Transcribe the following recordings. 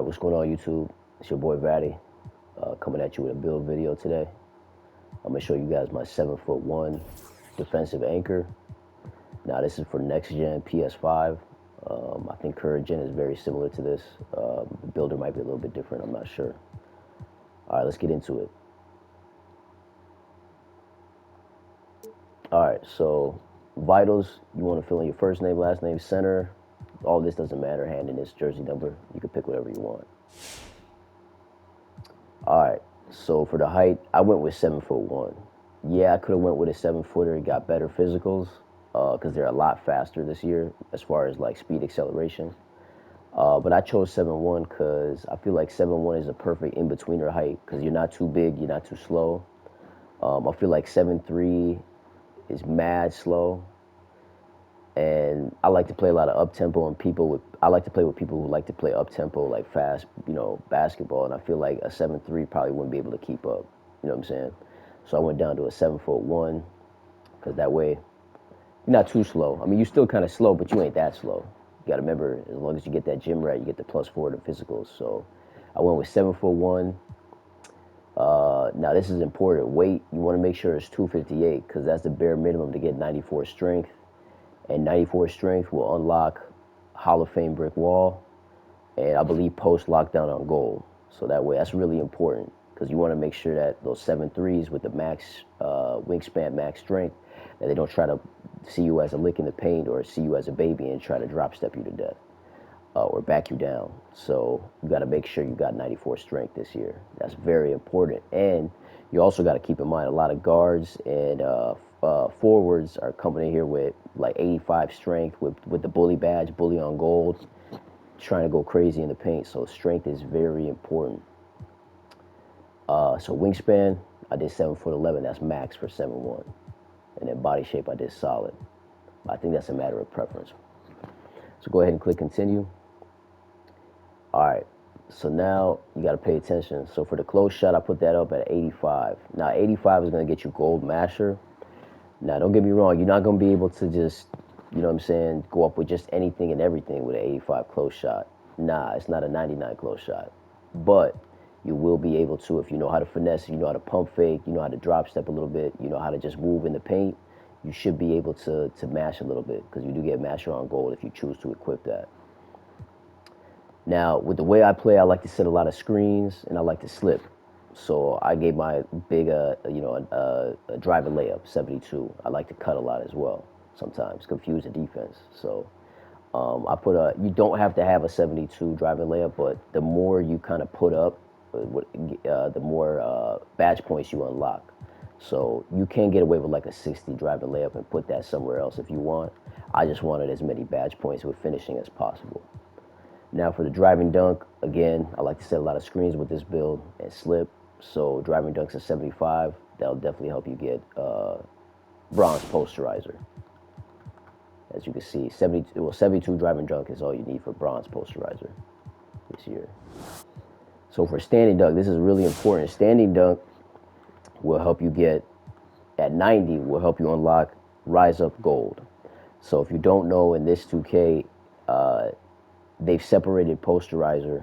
What's going on, YouTube? It's your boy Vatty, coming at you with a build video today. I'm gonna show you guys my 7'1" defensive anchor. Now this is for Next Gen PS5. I think current gen is very similar to this. The builder might be a little bit different, I'm not sure. All right, let's get into it. All right, so vitals, you want to fill in your first name, last name, center. All this doesn't matter, hand in this jersey number. You can pick whatever you want. All right, so for the height, I went with 7'1". Yeah, I could have went with a 7-footer and got better physicals because they're a lot faster this year as far as like speed acceleration. But I chose 7'1" because I feel like 7'1" is a perfect in-betweener height because you're not too big, you're not too slow. I feel like 7'3" is mad slow. And I like to play a lot of up tempo and I like to play with people who like to play up tempo, like fast, basketball. And I feel like a 7'3" probably wouldn't be able to keep up. You know what I'm saying? So I went down to a 7'1" because that way you're not too slow. I mean, you're still kind of slow, but you ain't that slow. You got to remember, as long as you get that gym rat, you get the +4 to physicals. So I went with 7'1". Now this is important. Weight, you want to make sure it's 258 because that's the bare minimum to get 94 strength. And 94 strength will unlock Hall of Fame brick wall, and I believe post lockdown on goal. So that way, that's really important because you want to make sure that those 7'3s with the max wingspan, max strength, that they don't try to see you as a lick in the paint or see you as a baby and try to drop step you to death or back you down. So you got to make sure you got 94 strength this year. That's very important. And you also got to keep in mind a lot of guards and forwards are coming in here with like 85 strength with the bully badge, bully on gold, trying to go crazy in the paint. So strength is very important. So wingspan, I did 7'11". That's max for 7'1". And then body shape, I did solid. I think that's a matter of preference. So go ahead and click continue. All right, so now you got to pay attention. So for the close shot, I put that up at 85. Now 85 is going to get you gold masher. Now don't get me wrong, you're not going to be able to just, go up with just anything and everything with an 85 close shot. Nah, it's not a 99 close shot. But you will be able to if you know how to finesse, you know how to pump fake, you know how to drop step a little bit, you know how to just move in the paint. You should be able to mash a little bit because you do get masher on gold if you choose to equip that. Now, with the way I play, I like to set a lot of screens and I like to slip. So I gave my big, a drive and layup, 72. I like to cut a lot as well, sometimes, confuse the defense. So I put you don't have to have a 72 drive and layup, but the more you kind of put up, the more badge points you unlock. So you can get away with like a 60 drive and layup and put that somewhere else if you want. I just wanted as many badge points with finishing as possible. Now for the driving dunk, again, I like to set a lot of screens with this build and slip. So driving dunks at 75, that'll definitely help you get bronze posterizer. As you can see, 72 driving dunk is all you need for bronze posterizer this year. So for standing dunk, this is really important. Standing dunk will help you get, at 90, will help you unlock Rise Up Gold. So if you don't know, in this 2K, they've separated posterizer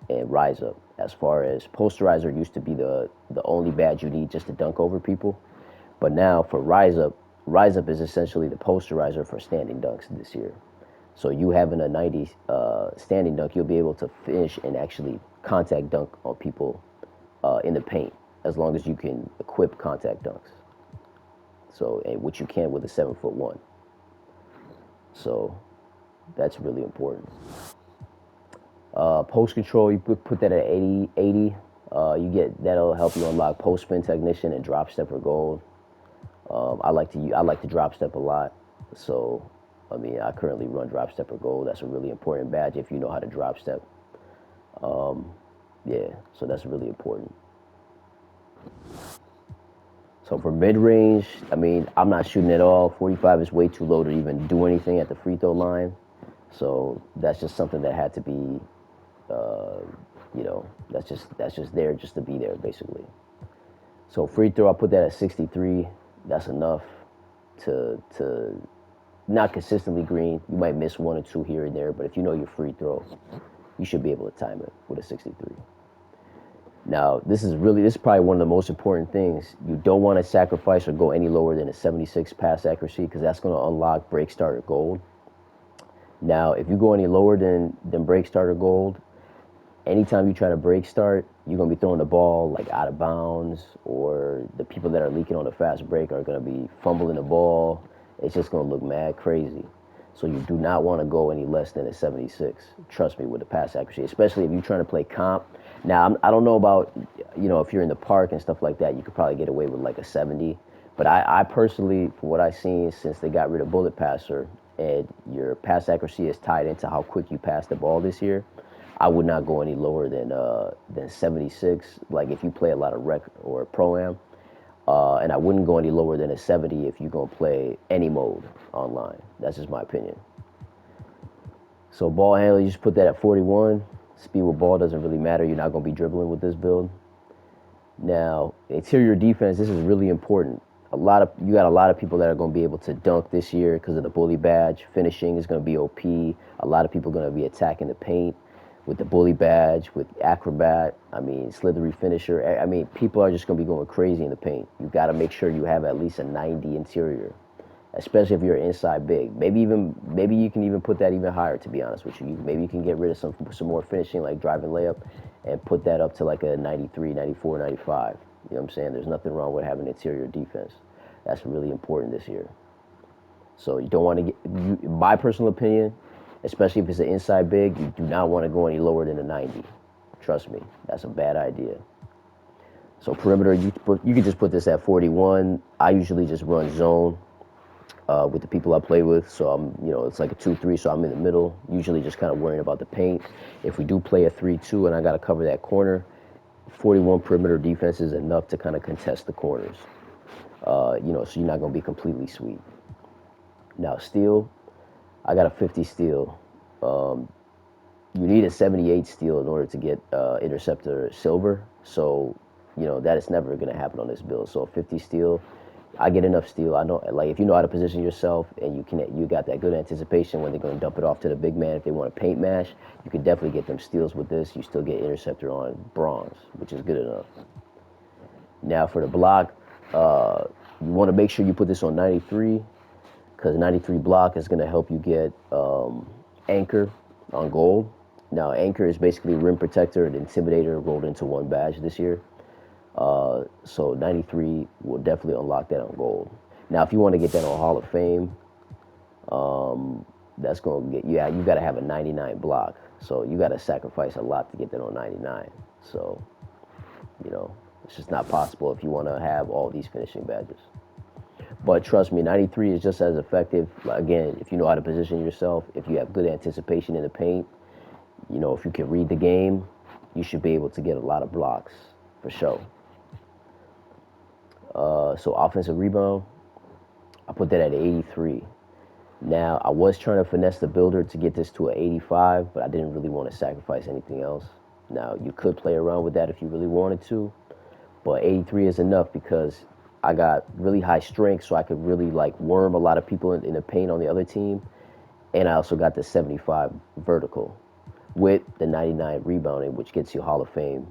and rise up. As far as posterizer used to be the only badge you need just to dunk over people, but now for rise up is essentially the posterizer for standing dunks this year. So you having a 90 standing dunk, you'll be able to finish and actually contact dunk on people in the paint as long as you can equip contact dunks. So, which you can with a 7'1". So that's really important. Post control, you put that at 80. That'll help you unlock post spin technician and drop step for gold. I like to drop step a lot. So, I currently run drop step for gold. That's a really important badge if you know how to drop step. Yeah, so that's really important. So for mid range, I'm not shooting at all. 45 is way too low to even do anything at the free throw line. So that's just something that had to be, that's just there just to be there, basically. So free throw, I put that at 63. That's enough to not consistently green. You might miss one or two here and there, but if you know your free throw, you should be able to time it with a 63. Now, this is probably one of the most important things. You don't want to sacrifice or go any lower than a 76 pass accuracy because that's going to unlock break starter gold. Now, if you go any lower than break starter gold, anytime you try to break start, you're going to be throwing the ball like out of bounds, or the people that are leaking on a fast break are going to be fumbling the ball. It's just going to look mad crazy. So you do not want to go any less than a 76. Trust me, with the pass accuracy, especially if you're trying to play comp. Now, I don't know about, if you're in the park and stuff like that, you could probably get away with like a 70. But I personally, from what I've seen since they got rid of bullet passer and your pass accuracy is tied into how quick you pass the ball this year, I would not go any lower than 76. Like if you play a lot of rec or pro-am, and I wouldn't go any lower than a 70 if you're gonna play any mode online. That's just my opinion. So ball handle, you just put that at 41. Speed with ball doesn't really matter. You're not gonna be dribbling with this build. Now, interior defense, this is really important. You got a lot of people that are going to be able to dunk this year because of the bully badge. Finishing is going to be OP. A lot of people are going to be attacking the paint with the bully badge, with acrobat. I mean, slithery finisher. I mean, people are just going to be going crazy in the paint. You got to make sure you have at least a 90 interior, especially if you're inside big. Maybe you can even put that even higher. To be honest with you, maybe you can get rid of some more finishing like driving layup, and put that up to like a 93, 94, 95. You know what I'm saying? There's nothing wrong with having interior defense. That's really important this year. So you don't want to get, my personal opinion, especially if it's an inside big, you do not want to go any lower than a 90. Trust me, that's a bad idea. So perimeter, you can just put this at 41. I usually just run zone with the people I play with. So it's like a 2-3, so I'm in the middle, usually just kind of worrying about the paint. If we do play a 3-2 and I got to cover that corner, 41 perimeter defense is enough to kind of contest the corners. So you're not going to be completely sweet. Now, steal, I got a 50 steal. You need a 78 steal in order to get interceptor silver. So, that is never going to happen on this build. So 50 steal, I get enough steal. I know, like, if you know how to position yourself and you got that good anticipation when they're going to dump it off to the big man, if they want to paint mash, you can definitely get them steals with this. You still get interceptor on bronze, which is good enough. Now for the block, you want to make sure you put this on 93, because 93 block is going to help you get anchor on gold. Now anchor is basically rim protector and intimidator rolled into one badge this year. So 93 will definitely unlock that on gold. Now, if you want to get that on Hall of Fame, that's going to get you got to have a 99 block. So you got to sacrifice a lot to get that on 99. So, it's just not possible if you want to have all these finishing badges. But trust me, 93 is just as effective. Again, if you know how to position yourself, if you have good anticipation in the paint, if you can read the game, you should be able to get a lot of blocks for sure. So offensive rebound, I put that at 83. Now, I was trying to finesse the builder to get this to an 85, but I didn't really want to sacrifice anything else. Now, you could play around with that if you really wanted to, but 83 is enough because I got really high strength, so I could really like worm a lot of people in the paint on the other team, and I also got the 75 vertical with the 99 rebounding, which gets you Hall of Fame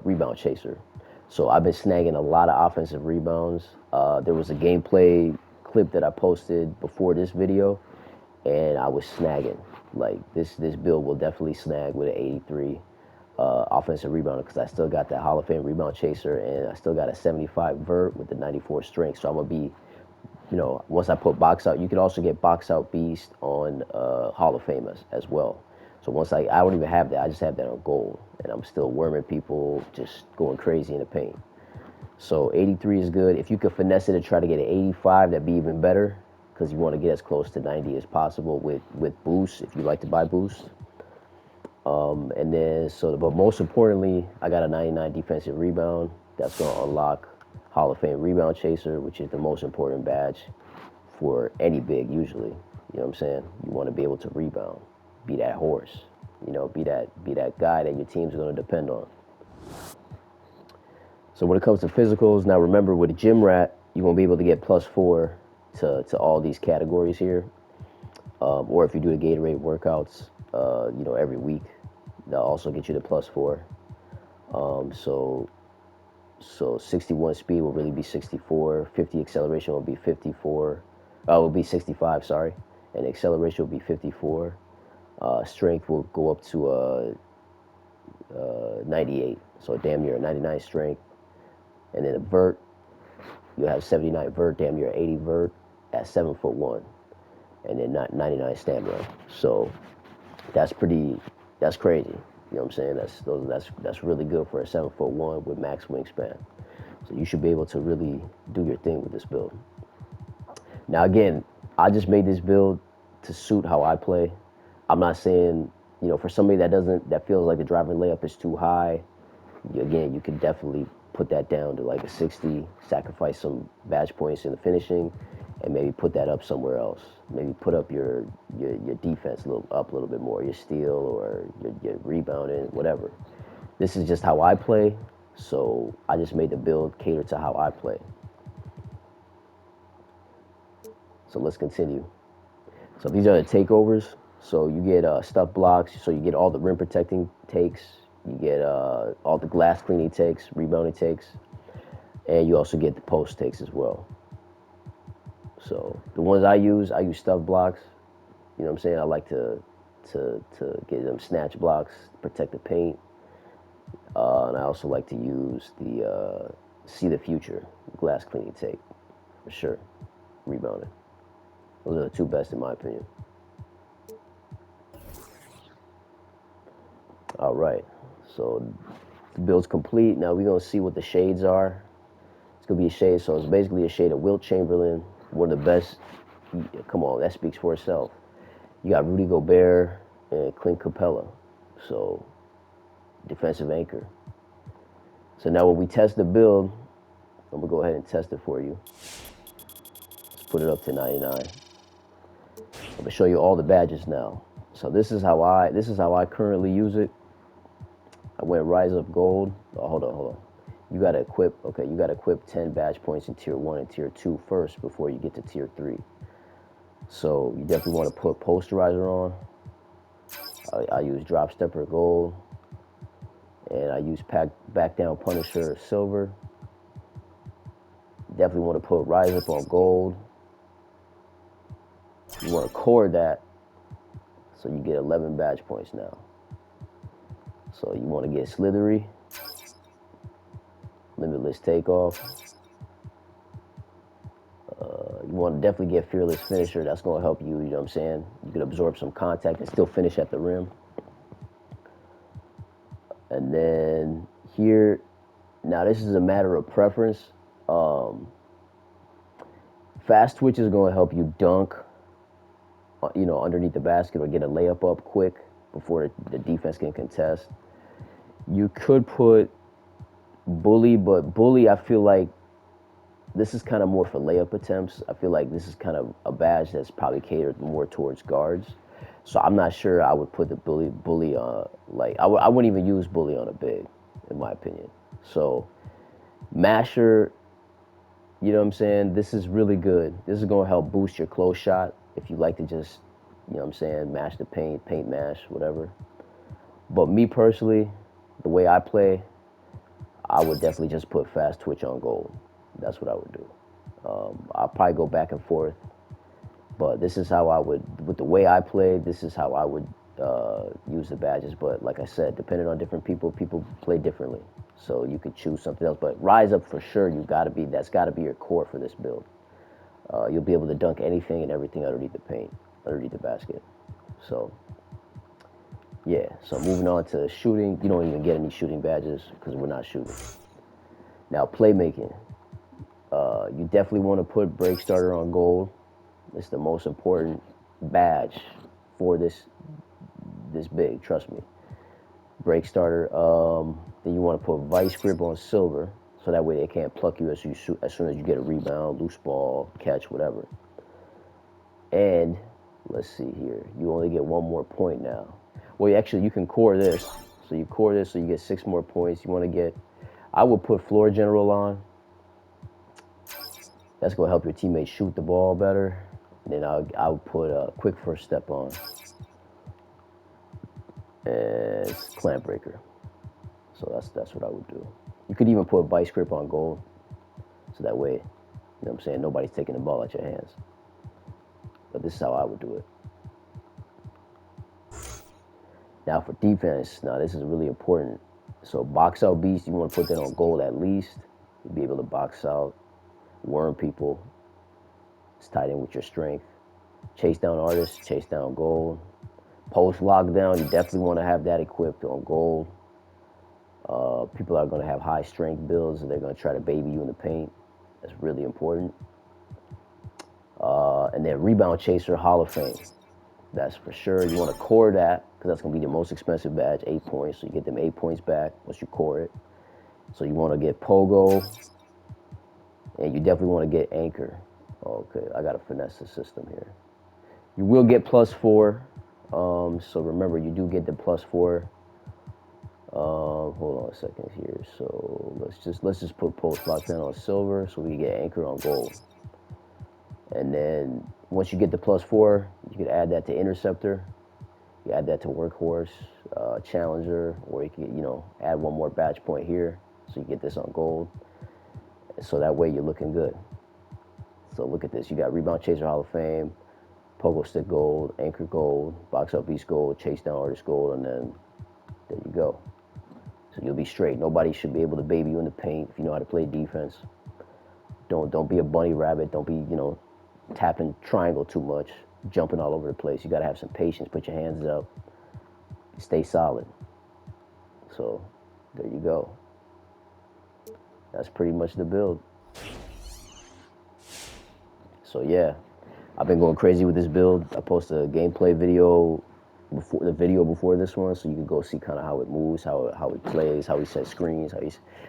rebound chaser. So I've been snagging a lot of offensive rebounds. There was a gameplay clip that I posted before this video, and I was snagging. Like this build will definitely snag with an 83 offensive rebounder because I still got that Hall of Fame rebound chaser, and I still got a 75 vert with the 94 strength. So I'm gonna be, once I put box out, you can also get box out beast on Hall of Fame as well. So once I don't even have that, I just have that on gold, and I'm still worming people, just going crazy in the paint. So 83 is good. If you could finesse it and try to get an 85, that'd be even better, because you want to get as close to 90 as possible with boost, if you like to buy boost. And then, but most importantly, I got a 99 defensive rebound. That's going to unlock Hall of Fame rebound chaser, which is the most important badge for any big usually. You know what I'm saying? You want to be able to rebound. Be that horse, be that guy that your team's going to depend on. So when it comes to physicals, now remember with a gym rat, you won't be able to get +4 to all these categories here. Or if you do the Gatorade workouts, every week, That'll also get you the +4. So 61 speed will really be 64. 50 acceleration will be 54. Will be 65. Sorry, and acceleration will be 54. Strength will go up to 98. So damn near 99 strength. And then a vert, you'll have 79 vert, damn near 80 vert at 7'1", and then 99 stamina. So that's crazy. You know what I'm saying? That's really good for a 7'1" with max wingspan. So you should be able to really do your thing with this build. Now again, I just made this build to suit how I play. I'm not saying, for somebody that feels like the driving layup is too high, again, you can definitely put that down to like a 60, sacrifice some badge points in the finishing, and maybe put that up somewhere else. Maybe put up your defense up a little bit more, your steal or your rebounding, whatever. This is just how I play, so I just made the build cater to how I play. So let's continue. So these are the takeovers. So you get stuff blocks, so you get all the rim protecting takes, you get all the glass cleaning takes, rebounding takes, and you also get the post takes as well. So the ones I use stuff blocks. You know what I'm saying? I like to get them snatch blocks, protect the paint, and I also like to use the see the future glass cleaning take for sure, rebounding. Those are the two best in my opinion. All right, so the build's complete. Now we're gonna see what the shades are. It's gonna be a shade, so it's basically a shade of Wilt Chamberlain, one of the best. Come on, that speaks for itself. You got Rudy Gobert and Clint Capella, so defensive anchor. So now when we test the build, I'm gonna go ahead and test it for you. Let's put it up to 99. I'm gonna show you all the badges now. So this is how I currently use it. I went Rise Up Gold. Oh, hold on. You gotta equip 10 badge points in tier 1 and tier 2 first before you get to tier 3. So you definitely want to put Posterizer on. I use Drop Stepper Gold, and I use Back Down Punisher Silver. Definitely want to put Rise Up on Gold. You want to core that, so you get 11 badge points now. So you want to get Slithery, Limitless Takeoff. You want to definitely get Fearless Finisher. That's going to help you, you know what I'm saying? You can absorb some contact and still finish at the rim. And then here, now this is a matter of preference. Fast Twitch is going to help you dunk, underneath the basket or get a layup up quick before the defense can contest. You could put Bully, but Bully, I feel like this is kind of more for layup attempts. I feel like this is kind of a badge that's probably catered more towards guards. So I'm not sure I would put the Bully on, I wouldn't even use Bully on a big, in my opinion. So Masher, you know what I'm saying? This is really good. This is going to help boost your close shot if you like to just, you know what I'm saying, mash the paint mash, whatever. But me personally, the way I play, I would definitely just put Fast Twitch on Gold. That's what I would do. I'll probably go back and forth, but this is how I would, with the way I play, this is how I would use the badges. But like I said, depending on different people play differently. So you could choose something else. But Rise Up for sure, that's got to be your core for this build. You'll be able to dunk anything and everything underneath the paint, underneath the basket. So yeah, so moving on to shooting. You don't even get any shooting badges because we're not shooting. Now playmaking. You definitely want to put Break Starter on Gold. It's the most important badge for this big, trust me. Break Starter. Then you want to put Vice Grip on Silver, so that way they can't pluck you as soon as you get a rebound, loose ball, catch, whatever. And let's see here. You only get 1 more point now. Well, actually, you can core this. So you core this, so you get 6 more points. You want to get, I would put Floor General on. That's going to help your teammates shoot the ball better. And then I'll put a Quick First Step on. and it's clamp breaker. So that's what I would do. You could even put vice grip on gold, so that way, you know what I'm saying, nobody's taking the ball out your hands. But this is how I would do it. Now for defense, now this is really important. So box out beast, you want to put that on gold at least. You'll be able to box out, worm people. It's tied in with your strength. Chase down artists, chase down gold. Post lockdown, you definitely want to have that equipped on gold. People are going to have high strength builds and they're going to try to baby you in the paint. That's really important. And then rebound chaser, Hall of Fame. That's for sure. You want to core that because that's going to be the most expensive badge, 8 points. So you get them 8 points back once you core it. So you want to get Pogo, and you definitely want to get Anchor. Okay, I got to finesse the system here. You will get +4. So remember, you do get the +4. Hold on a second here. So let's just put post lockdown on silver so we can get Anchor on gold. And then once you get the +4, you can add that to Interceptor. You add that to Workhorse, Challenger, or you can, add one more badge point here so you get this on gold. So that way you're looking good. So look at this. You got Rebound Chaser Hall of Fame, Pogo Stick Gold, Anchor Gold, Box Out Beast Gold, Chase Down Artist Gold, and then there you go. So you'll be straight. Nobody should be able to baby you in the paint if you know how to play defense. Don't be a bunny rabbit. Don't be, tapping triangle too much, jumping all over the place. You got to have some patience. Put your hands up. Stay solid. So there you go. That's pretty much the build. So yeah, I've been going crazy with this build. I posted a gameplay video before this one, so you can go see kind of how it moves, how it plays, how he sets screens,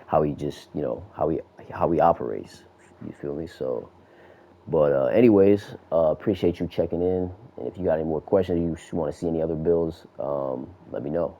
how he just how he operates. You feel me? So, but anyways, appreciate you checking in. And if you got any more questions, you want to see any other builds, let me know.